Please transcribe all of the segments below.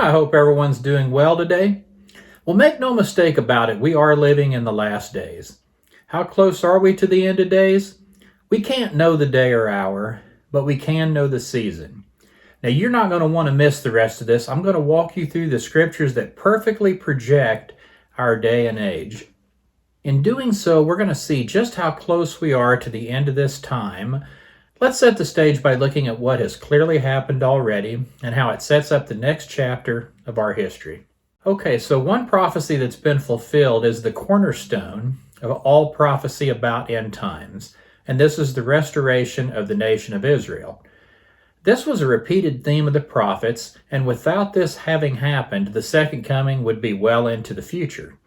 I hope everyone's doing well today. Well, make no mistake about it, we are living in the last days. How close are we to the end of days? We can't know the day or hour, but we can know the season. Now, you're not going to want to miss the rest of this. I'm going to walk you through the scriptures that perfectly project our day and age. In doing so, we're going to see just how close we are to the end of this time. Let's set the stage by looking at what has clearly happened already and how it sets up the next chapter of our history. Okay, so one prophecy that's been fulfilled is the cornerstone of all prophecy about end times, and this is the restoration of the nation of Israel. This was a repeated theme of the prophets, and without this having happened, the second coming would be well into the future.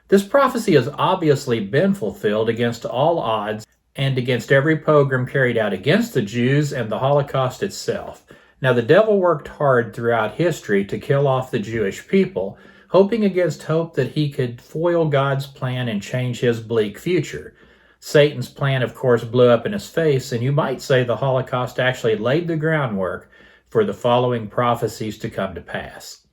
This prophecy has obviously been fulfilled against all odds and against every pogrom carried out against the Jews and the Holocaust itself. Now, the devil worked hard throughout history to kill off the Jewish people, hoping against hope that he could foil God's plan and change his bleak future. Satan's plan, of course, blew up in his face, and you might say the Holocaust actually laid the groundwork for the following prophecies to come to pass.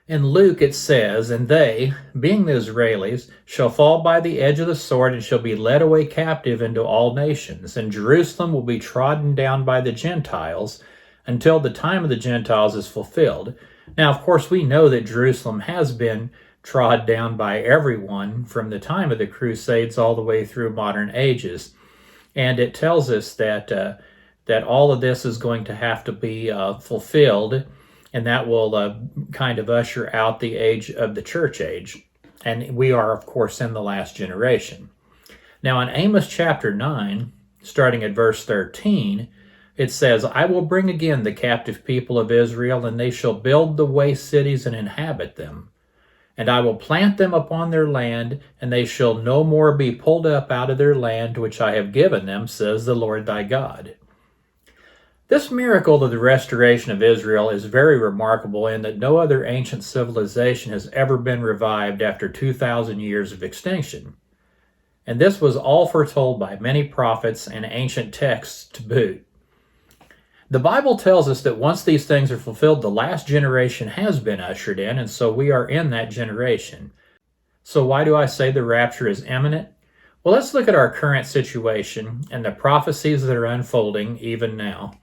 In Luke it says, "And they, being the Israelis, shall fall by the edge of the sword and shall be led away captive into all nations, and Jerusalem will be trodden down by the Gentiles until the time of the Gentiles is fulfilled." Now, of course, we know that Jerusalem has been trod down by everyone from the time of the Crusades all the way through modern ages. And it tells us that all of this is going to have to be fulfilled, and that will kind of usher out the age of the church age. And we are, of course, in the last generation. Now, in Amos chapter 9, starting at verse 13, it says, "I will bring again the captive people of Israel, and they shall build the waste cities and inhabit them. And I will plant them upon their land, and they shall no more be pulled up out of their land which I have given them, says the Lord thy God." This miracle of the restoration of Israel is very remarkable in that no other ancient civilization has ever been revived after 2,000 years of extinction. And this was all foretold by many prophets and ancient texts to boot. The Bible tells us that once these things are fulfilled, the last generation has been ushered in, and so we are in that generation. So why do I say the rapture is imminent? Well, let's look at our current situation and the prophecies that are unfolding even now.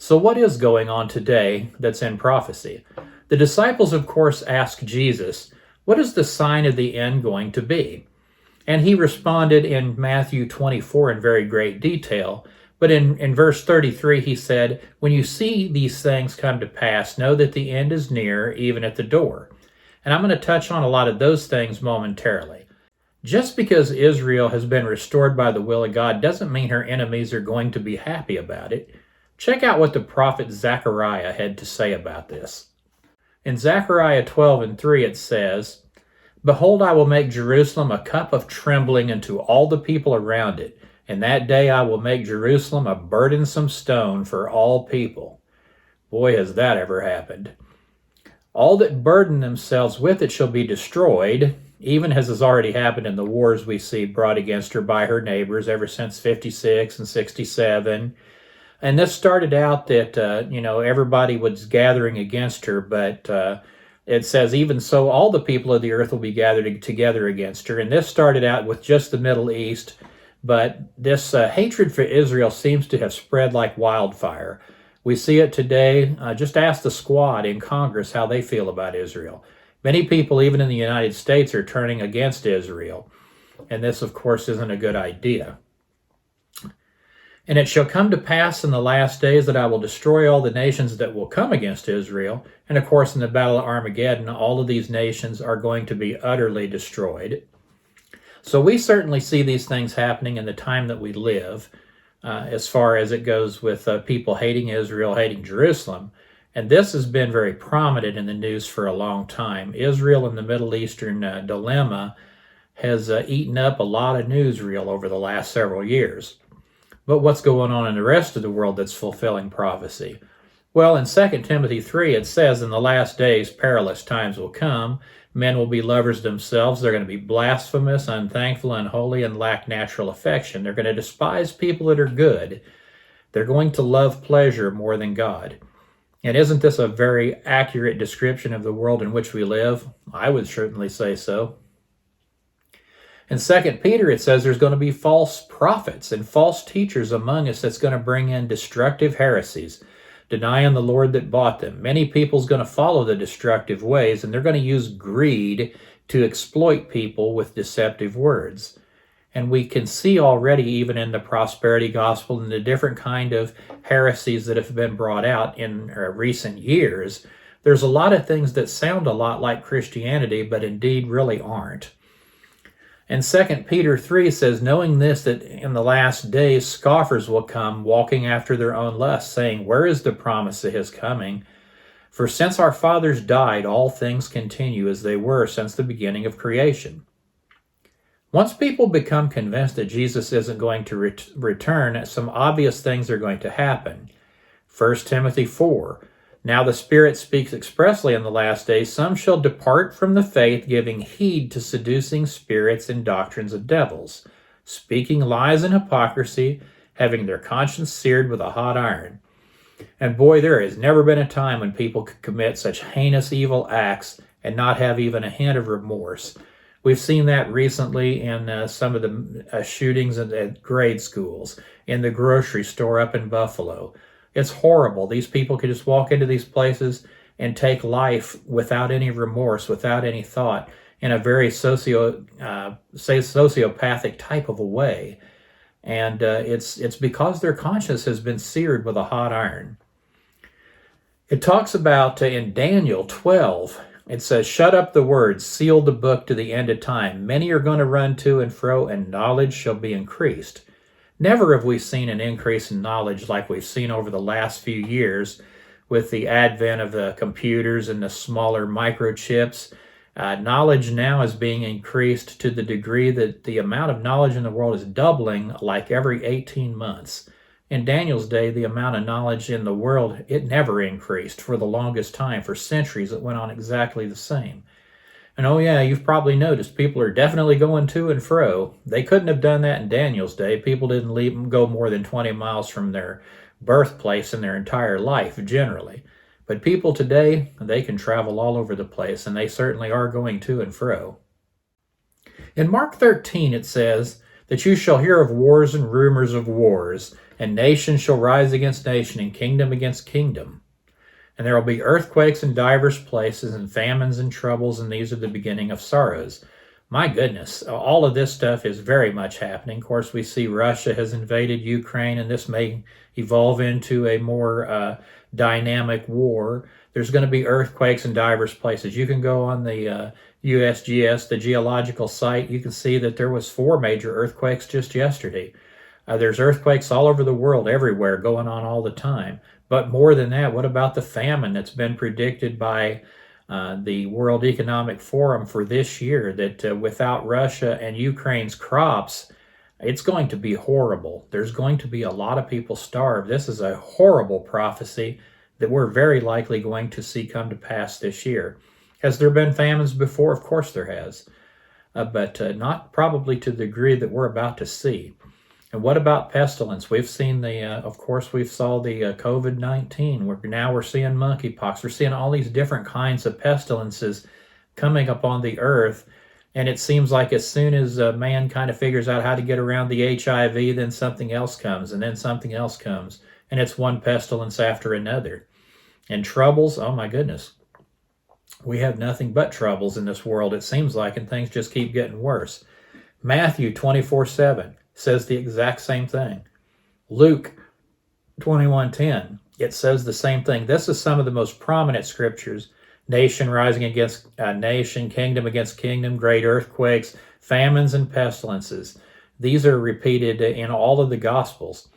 So what is going on today that's in prophecy? The disciples, of course, asked Jesus, "What is the sign of the end going to be?" And he responded in Matthew 24 in very great detail. But in verse 33, he said, "When you see these things come to pass, know that the end is near, even at the door." And I'm going to touch on a lot of those things momentarily. Just because Israel has been restored by the will of God doesn't mean her enemies are going to be happy about it. Check out what the prophet Zechariah had to say about this. In Zechariah 12:3 it says, "Behold, I will make Jerusalem a cup of trembling unto all the people around it. In that day I will make Jerusalem a burdensome stone for all people." Boy, has that ever happened. "All that burden themselves with it shall be destroyed," even as has already happened in the wars we see brought against her by her neighbors ever since 56 and 67. And this started out that, everybody was gathering against her, but it says, "Even so, all the people of the earth will be gathered together against her." And this started out with just the Middle East. But this hatred for Israel seems to have spread like wildfire. We see it today. Just ask the squad in Congress how they feel about Israel. Many people, even in the United States, are turning against Israel. And this, of course, isn't a good idea. "And it shall come to pass in the last days that I will destroy all the nations that will come against Israel." And, of course, in the Battle of Armageddon, all of these nations are going to be utterly destroyed. So we certainly see these things happening in the time that we live, as far as it goes with people hating Israel, hating Jerusalem. And this has been very prominent in the news for a long time. Israel and the Middle Eastern dilemma has eaten up a lot of newsreel over the last several years. But what's going on in the rest of the world that's fulfilling prophecy? Well, in 2 Timothy 3, it says, "In the last days perilous times will come. Men will be lovers themselves. They're going to be blasphemous, unthankful, unholy, and lack natural affection. They're going to despise people that are good. They're going to love pleasure more than God." And isn't this a very accurate description of the world in which we live? I would certainly say so. In 2 Peter, it says there's going to be false prophets and false teachers among us that's going to bring in destructive heresies, denying the Lord that bought them. Many people's going to follow the destructive ways, and they're going to use greed to exploit people with deceptive words. And we can see already, even in the prosperity gospel and the different kind of heresies that have been brought out in recent years, there's a lot of things that sound a lot like Christianity, but indeed really aren't. And 2 Peter 3 says, knowing this, that in the last days scoffers will come, walking after their own lusts, saying, where is the promise of his coming? For since our fathers died, all things continue as they were since the beginning of creation. Once people become convinced that Jesus isn't going to return, some obvious things are going to happen. 1 Timothy 4, now the Spirit speaks expressly in the last days, some shall depart from the faith, giving heed to seducing spirits and doctrines of devils, speaking lies and hypocrisy, having their conscience seared with a hot iron. And boy, there has never been a time when people could commit such heinous evil acts and not have even a hint of remorse. We've seen that recently in some of the shootings at grade schools, in the grocery store up in Buffalo. It's horrible. These people could just walk into these places and take life without any remorse, without any thought, in a very sociopathic type of a way. And it's because their conscience has been seared with a hot iron. It talks about in Daniel 12, it says, shut up the words, seal the book to the end of time. Many are going to run to and fro, and knowledge shall be increased. Never have we seen an increase in knowledge like we've seen over the last few years with the advent of the computers and the smaller microchips. Knowledge now is being increased to the degree that the amount of knowledge in the world is doubling like every 18 months. In Daniel's day, the amount of knowledge in the world, it never increased for the longest time. For centuries, it went on exactly the same. And oh yeah, you've probably noticed people are definitely going to and fro. They couldn't have done that in Daniel's day. People didn't go more than 20 miles from their birthplace in their entire life, generally. But people today, they can travel all over the place, and they certainly are going to and fro. In Mark 13, it says that you shall hear of wars and rumors of wars, and nation shall rise against nation, and kingdom against kingdom. And there will be earthquakes in divers places, and famines and troubles, and these are the beginning of sorrows. My goodness, all of this stuff is very much happening. Of course, we see Russia has invaded Ukraine, and this may evolve into a more dynamic war. There's going to be earthquakes in divers places. You can go on the USGS, the geological site. You can see that there was 4 major earthquakes just yesterday. There's earthquakes all over the world, everywhere, going on all the time. But more than that, what about the famine that's been predicted by the World Economic Forum for this year, that without Russia and Ukraine's crops, it's going to be horrible. There's going to be a lot of people starved. This is a horrible prophecy that we're very likely going to see come to pass this year. Has there been famines before? Of course there has, but not probably to the degree that we're about to see. And what about pestilence? We've seen we saw the COVID-19. We're seeing monkeypox. We're seeing all these different kinds of pestilences coming up on the earth. And it seems like as soon as man kind of figures out how to get around the HIV, then something else comes, and then something else comes. And it's one pestilence after another. And troubles, oh my goodness. We have nothing but troubles in this world, it seems like, and things just keep getting worse. Matthew 24:7 says the exact same thing. Luke 21:10, it says the same thing. This is some of the most prominent scriptures. Nation rising against nation, kingdom against kingdom, great earthquakes, famines, and pestilences. These are repeated in all of the Gospels.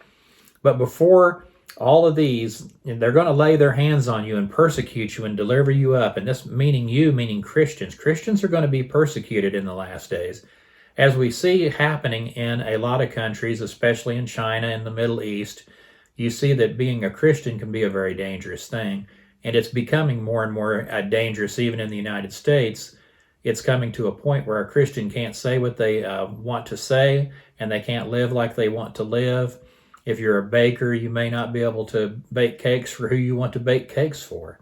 But before all of these, they're going to lay their hands on you and persecute you and deliver you up. And this meaning Christians. Christians are going to be persecuted in the last days. As we see happening in a lot of countries, especially in China and the Middle East, you see that being a Christian can be a very dangerous thing. And it's becoming more and more dangerous even in the United States. It's coming to a point where a Christian can't say what they want to say, and they can't live like they want to live. If you're a baker, you may not be able to bake cakes for who you want to bake cakes for.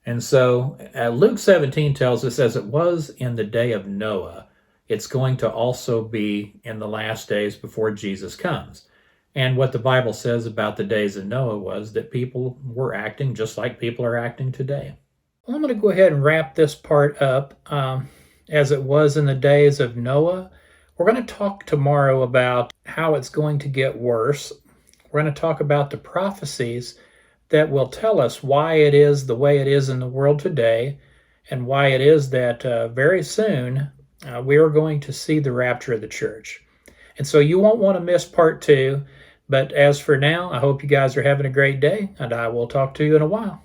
And so Luke 17 tells us, as it was in the day of Noah, it's going to also be in the last days before Jesus comes. And what the Bible says about the days of Noah was that people were acting just like people are acting today. Well, I'm going to go ahead and wrap this part up. As it was in the days of Noah, we're going to talk tomorrow about how it's going to get worse. We're going to talk about the prophecies that will tell us why it is the way it is in the world today, and why it is that very soon we are going to see the rapture of the church. And so you won't want to miss part 2. But as for now, I hope you guys are having a great day, and I will talk to you in a while.